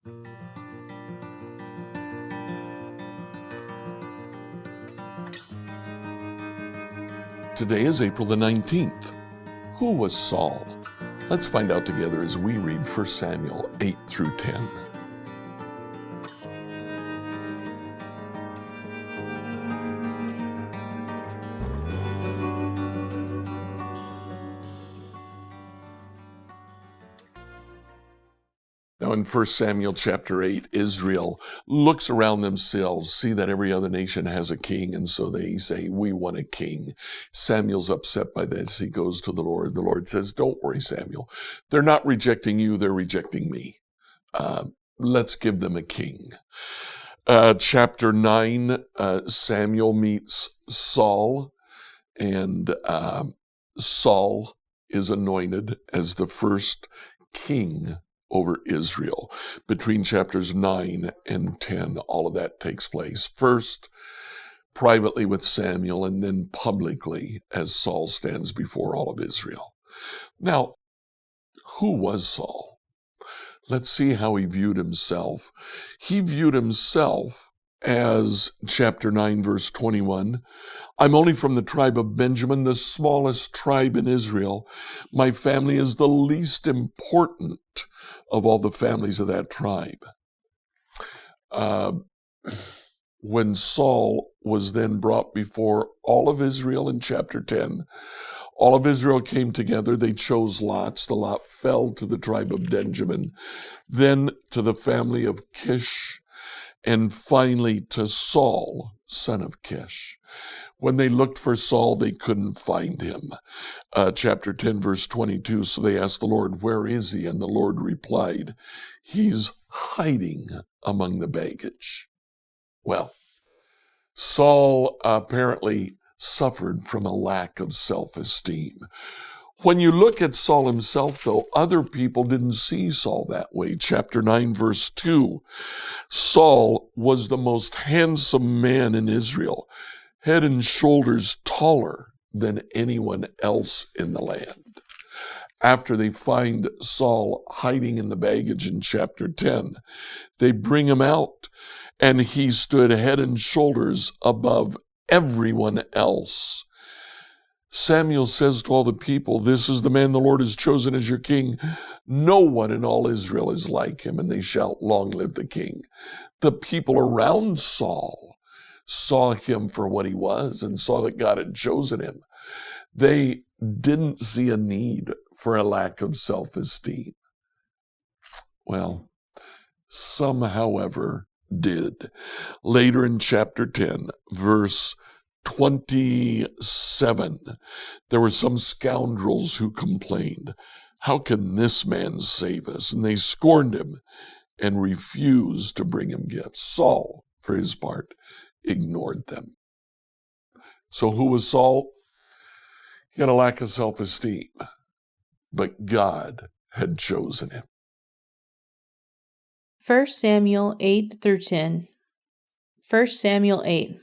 Today is April the 19th. Who was Saul? Let's find out together as we read 1 Samuel 8 through 10. Now in 1 Samuel chapter 8, Israel looks around themselves, see that every other nation has a king, and so they say, we want a king. Samuel's upset by this. He goes to the Lord. The Lord says, don't worry, Samuel. They're not rejecting you, they're rejecting me. Let's give them a king. Chapter 9, Samuel meets Saul, and Saul is anointed as the first king over Israel. Between chapters 9 and 10, all of that takes place. First, privately with Samuel, and then publicly as Saul stands before all of Israel. Now, who was Saul? Let's see how he viewed himself. He viewed himself as, chapter 9, verse 21, I'm only from the tribe of Benjamin, the smallest tribe in Israel. My family is the least important of all the families of that tribe. When Saul was then brought before all of Israel in chapter 10, all of Israel came together. They chose lots. The lot fell to the tribe of Benjamin, then to the family of Kish, and finally to Saul, son of Kish. When they looked for Saul, they couldn't find him. Chapter 10, verse 22, so they asked the Lord, where is he? And the Lord replied, he's hiding among the baggage. Well, Saul apparently suffered from a lack of self-esteem. When you look at Saul himself, though, other people didn't see Saul that way. Chapter 9, verse 2, Saul was the most handsome man in Israel, head and shoulders taller than anyone else in the land. After they find Saul hiding in the baggage in chapter 10, they bring him out, and he stood head and shoulders above everyone else. Samuel says to all the people, this is the man the Lord has chosen as your king. No one in all Israel is like him, and they shout, long live the king. The people around Saul saw him for what he was and saw that God had chosen him. They didn't see a need for a lack of self-esteem. Well, some, however, did. Later in chapter 10, verse 27, there were some scoundrels who complained, how can this man save us? And they scorned him and refused to bring him gifts. Saul, for his part, ignored them. So who was Saul? He had a lack of self-esteem, but God had chosen him. 1 Samuel 8 through 10. 1 Samuel 8.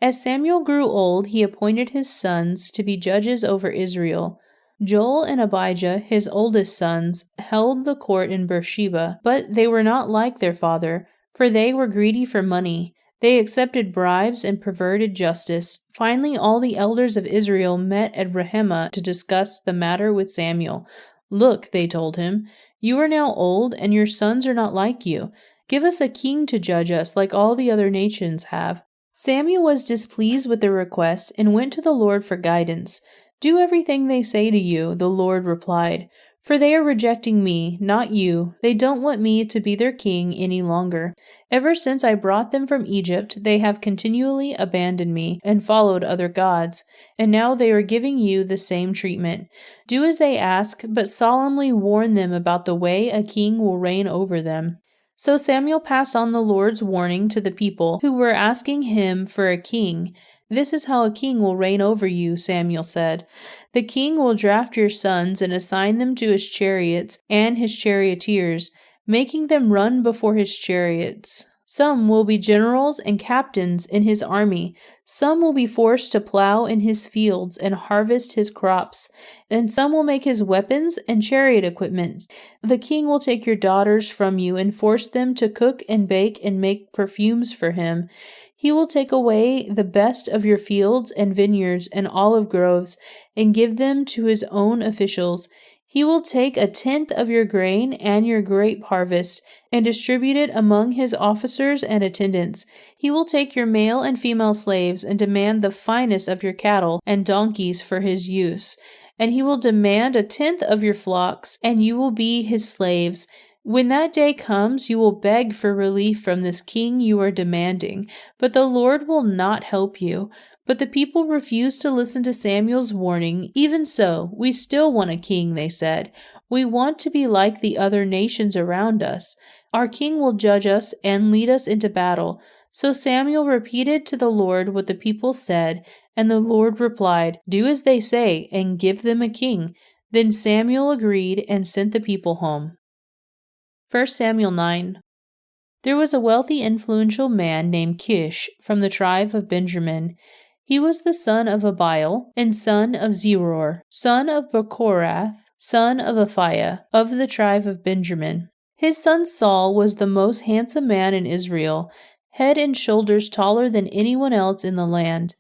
As Samuel grew old, he appointed his sons to be judges over Israel. Joel and Abijah, his oldest sons, held the court in Beersheba, but they were not like their father, for they were greedy for money. They accepted bribes and perverted justice. Finally, all the elders of Israel met at Rahemah to discuss the matter with Samuel. Look, they told him, you are now old, and your sons are not like you. Give us a king to judge us like all the other nations have. Samuel was displeased with their request and went to the Lord for guidance. Do everything they say to you, the Lord replied, for they are rejecting me, not you. They don't want me to be their king any longer. Ever since I brought them from Egypt, they have continually abandoned me and followed other gods, and now they are giving you the same treatment. Do as they ask, but solemnly warn them about the way a king will reign over them. So Samuel passed on the Lord's warning to the people who were asking him for a king. This is how a king will reign over you, Samuel said. The king will draft your sons and assign them to his chariots and his charioteers, making them run before his chariots. Some will be generals and captains in his army. Some will be forced to plow in his fields and harvest his crops. And some will make his weapons and chariot equipment. The king will take your daughters from you and force them to cook and bake and make perfumes for him. He will take away the best of your fields and vineyards and olive groves and give them to his own officials. He will take 1/10 of your grain and your grape harvest and distribute it among his officers and attendants. He will take your male and female slaves and demand the finest of your cattle and donkeys for his use. And he will demand 1/10 of your flocks, and you will be his slaves. When that day comes, you will beg for relief from this king you are demanding, but the Lord will not help you. But the people refused to listen to Samuel's warning. Even so, we still want a king, they said. We want to be like the other nations around us. Our king will judge us and lead us into battle. So Samuel repeated to the Lord what the people said, and the Lord replied, "Do as they say, and give them a king." Then Samuel agreed and sent the people home. 1 Samuel 9. There was a wealthy, influential man named Kish from the tribe of Benjamin. He was the son of Abiel, and son of Zeror, son of Bechorath, son of Aphiah, of the tribe of Benjamin. His son Saul was the most handsome man in Israel, head and shoulders taller than anyone else in the land.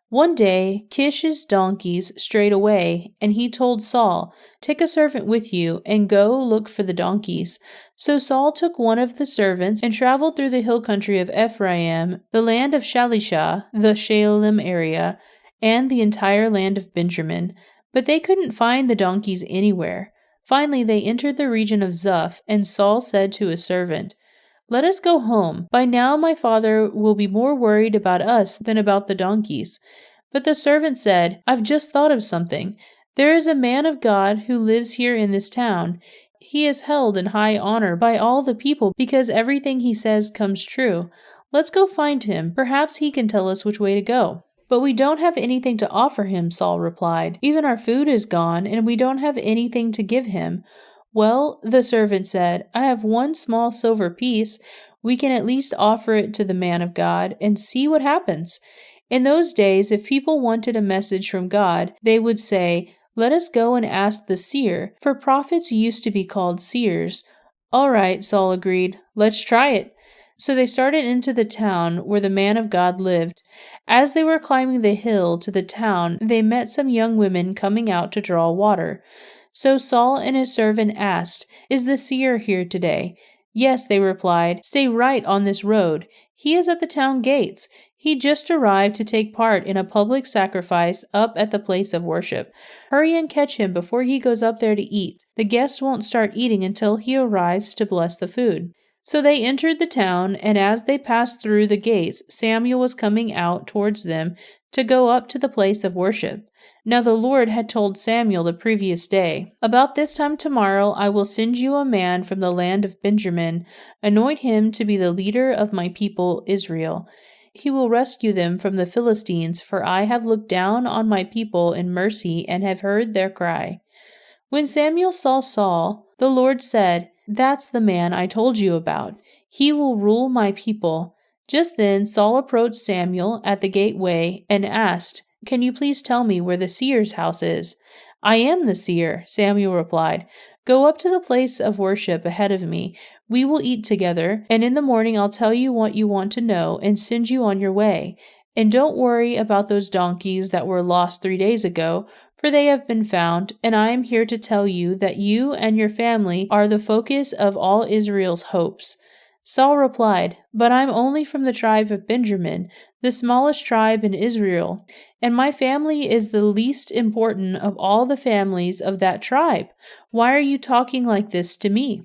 One day, Kish's donkeys strayed away, and he told Saul, "Take a servant with you, and go look for the donkeys." So Saul took one of the servants and traveled through the hill country of Ephraim, the land of Shalisha, the Shalem area, and the entire land of Benjamin. But they couldn't find the donkeys anywhere. Finally, they entered the region of Zuph, and Saul said to his servant, "Let us go home. By now my father will be more worried about us than about the donkeys." But the servant said, "I've just thought of something. There is a man of God who lives here in this town. He is held in high honor by all the people because everything he says comes true. Let's go find him. Perhaps he can tell us which way to go." "But we don't have anything to offer him," Saul replied. "Even our food is gone, and we don't have anything to give him." "Well," the servant said, "I have one small silver piece. We can at least offer it to the man of God and see what happens." In those days, if people wanted a message from God, they would say, "Let us go and ask the seer," for prophets used to be called seers. "All right," Saul agreed. "Let's try it." So they started into the town where the man of God lived. As they were climbing the hill to the town, they met some young women coming out to draw water. So Saul and his servant asked, "Is the seer here today?" "Yes," they replied. "Stay right on this road. He is at the town gates. He just arrived to take part in a public sacrifice up at the place of worship. Hurry and catch him before he goes up there to eat. The guests won't start eating until he arrives to bless the food." So they entered the town, and as they passed through the gates, Samuel was coming out towards them to go up to the place of worship. Now the Lord had told Samuel the previous day, "About this time tomorrow I will send you a man from the land of Benjamin. Anoint him to be the leader of my people Israel. He will rescue them from the Philistines, for I have looked down on my people in mercy and have heard their cry." When Samuel saw Saul, the Lord said, "That's the man I told you about. He will rule my people." Just then Saul approached Samuel at the gateway and asked, "Can you please tell me where the seer's house is?" "I am the seer," Samuel replied. "Go up to the place of worship ahead of me. We will eat together, and in the morning I'll tell you what you want to know and send you on your way. And don't worry about those donkeys that were lost 3 days ago, for they have been found, and I am here to tell you that you and your family are the focus of all Israel's hopes." Saul replied, "But I'm only from the tribe of Benjamin, the smallest tribe in Israel, and my family is the least important of all the families of that tribe. Why are you talking like this to me?"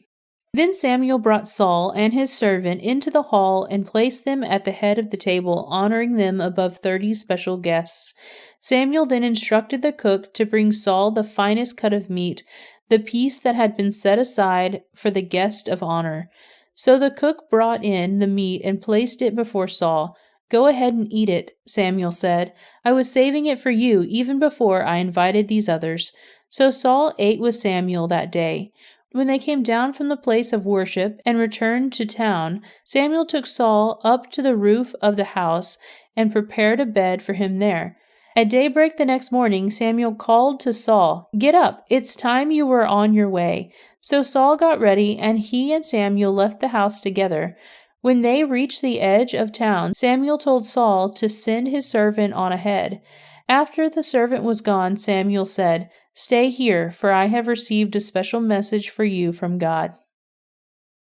Then Samuel brought Saul and his servant into the hall and placed them at the head of the table, honoring them above 30 special guests. Samuel then instructed the cook to bring Saul the finest cut of meat, the piece that had been set aside for the guest of honor. So the cook brought in the meat and placed it before Saul. "Go ahead and eat it," Samuel said. "I was saving it for you even before I invited these others." So Saul ate with Samuel that day. When they came down from the place of worship and returned to town, Samuel took Saul up to the roof of the house and prepared a bed for him there. At daybreak the next morning, Samuel called to Saul, "Get up, it's time you were on your way." So Saul got ready, and he and Samuel left the house together. When they reached the edge of town, Samuel told Saul to send his servant on ahead. After the servant was gone, Samuel said, "Stay here, for I have received a special message for you from God."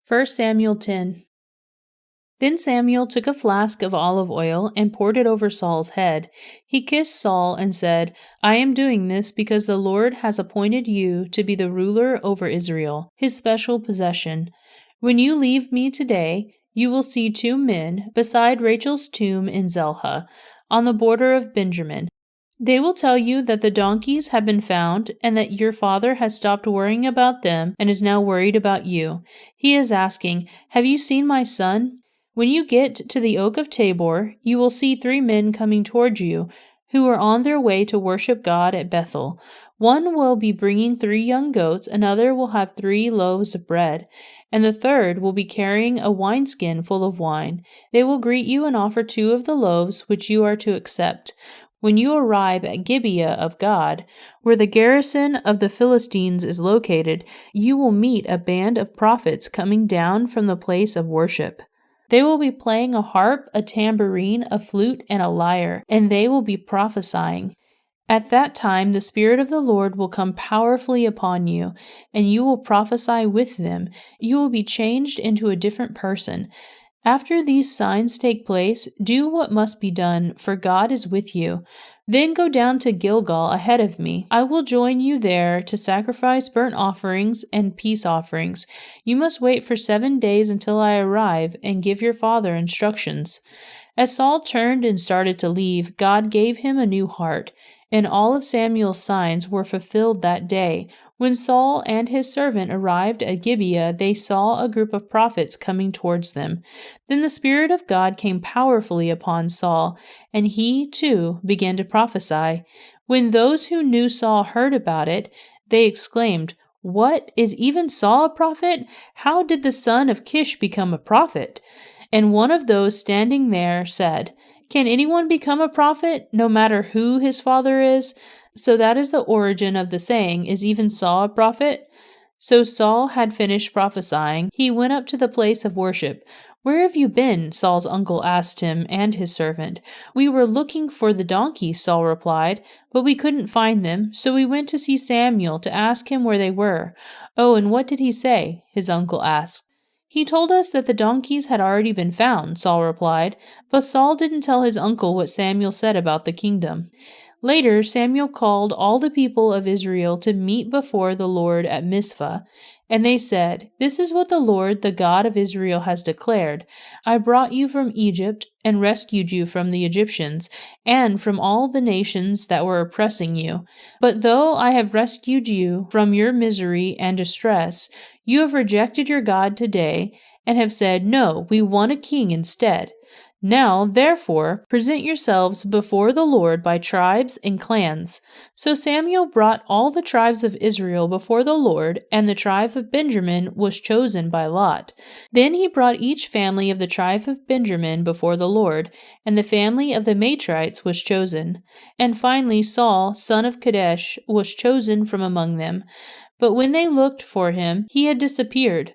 1 Samuel 10. Then Samuel took a flask of olive oil and poured it over Saul's head. He kissed Saul and said, "I am doing this because the Lord has appointed you to be the ruler over Israel, his special possession. When you leave me today, you will see 2 men beside Rachel's tomb in Zelha, on the border of Benjamin. They will tell you that the donkeys have been found and that your father has stopped worrying about them and is now worried about you. He is asking, 'Have you seen my son?' When you get to the Oak of Tabor, you will see 3 men coming toward you who are on their way to worship God at Bethel. One will be bringing 3 young goats, another will have 3 loaves of bread, and the third will be carrying a wineskin full of wine. They will greet you and offer 2 of the loaves which you are to accept. When you arrive at Gibeah of God, where the garrison of the Philistines is located, you will meet a band of prophets coming down from the place of worship. They will be playing a harp, a tambourine, a flute, and a lyre, and they will be prophesying. At that time the Spirit of the Lord will come powerfully upon you, and you will prophesy with them. You will be changed into a different person. After these signs take place, do what must be done, for God is with you. Then go down to Gilgal ahead of me. I will join you there to sacrifice burnt offerings and peace offerings. You must wait for 7 days until I arrive and give your father instructions." As Saul turned and started to leave, God gave him a new heart, and all of Samuel's signs were fulfilled that day. When Saul and his servant arrived at Gibeah, they saw a group of prophets coming towards them. Then the Spirit of God came powerfully upon Saul, and he, too, began to prophesy. When those who knew Saul heard about it, they exclaimed, "What, is even Saul a prophet? How did the son of Kish become a prophet?" And one of those standing there said, "Can anyone become a prophet, no matter who his father is?" So that is the origin of the saying, "Is even Saul a prophet?" So Saul had finished prophesying. He went up to the place of worship. "Where have you been?" Saul's uncle asked him and his servant. "We were looking for the donkeys," Saul replied, "but we couldn't find them, so we went to see Samuel to ask him where they were." "Oh, and what did he say?" his uncle asked. "He told us that the donkeys had already been found," Saul replied, but Saul didn't tell his uncle what Samuel said about the kingdom. Later, Samuel called all the people of Israel to meet before the Lord at Mizpah, and they said, "This is what the Lord, the God of Israel, has declared. I brought you from Egypt and rescued you from the Egyptians and from all the nations that were oppressing you. But though I have rescued you from your misery and distress, you have rejected your God today and have said, 'No, we want a king instead.' Now, therefore, present yourselves before the Lord by tribes and clans." So Samuel brought all the tribes of Israel before the Lord, and the tribe of Benjamin was chosen by lot. Then he brought each family of the tribe of Benjamin before the Lord, and the family of the Matrites was chosen. And finally Saul, son of Kadesh, was chosen from among them. But when they looked for him, he had disappeared.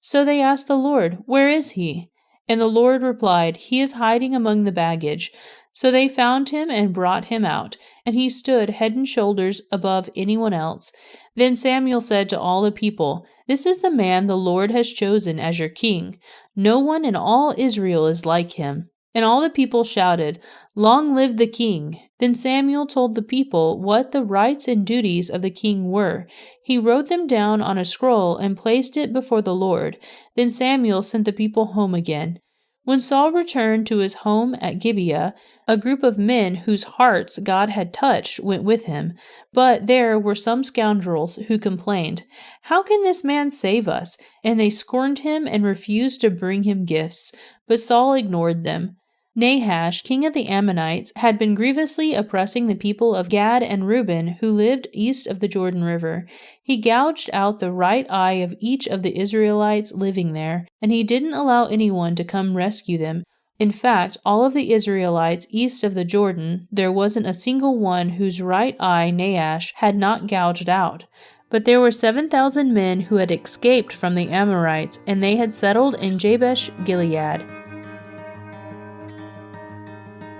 So they asked the Lord, "Where is he?" And the Lord replied, "He is hiding among the baggage." So they found him and brought him out, and he stood head and shoulders above anyone else. Then Samuel said to all the people, "This is the man the Lord has chosen as your king. No one in all Israel is like him." And all the people shouted, "Long live the king!" Then Samuel told the people what the rights and duties of the king were. He wrote them down on a scroll and placed it before the Lord. Then Samuel sent the people home again. When Saul returned to his home at Gibeah, a group of men whose hearts God had touched went with him. But there were some scoundrels who complained, "How can this man save us?" And they scorned him and refused to bring him gifts. But Saul ignored them. Nahash, king of the Ammonites, had been grievously oppressing the people of Gad and Reuben, who lived east of the Jordan River. He gouged out the right eye of each of the Israelites living there, and he didn't allow anyone to come rescue them. In fact, all of the Israelites east of the Jordan, there wasn't a single one whose right eye Nahash had not gouged out. But there were 7,000 men who had escaped from the Amorites, and they had settled in Jabesh Gilead.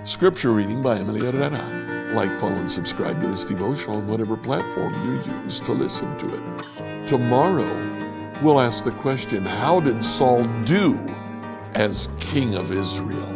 Scripture reading by Emily Herrera. Like, follow, and subscribe to this devotional on whatever platform you use to listen to it. Tomorrow, we'll ask the question, how did Saul do as king of Israel?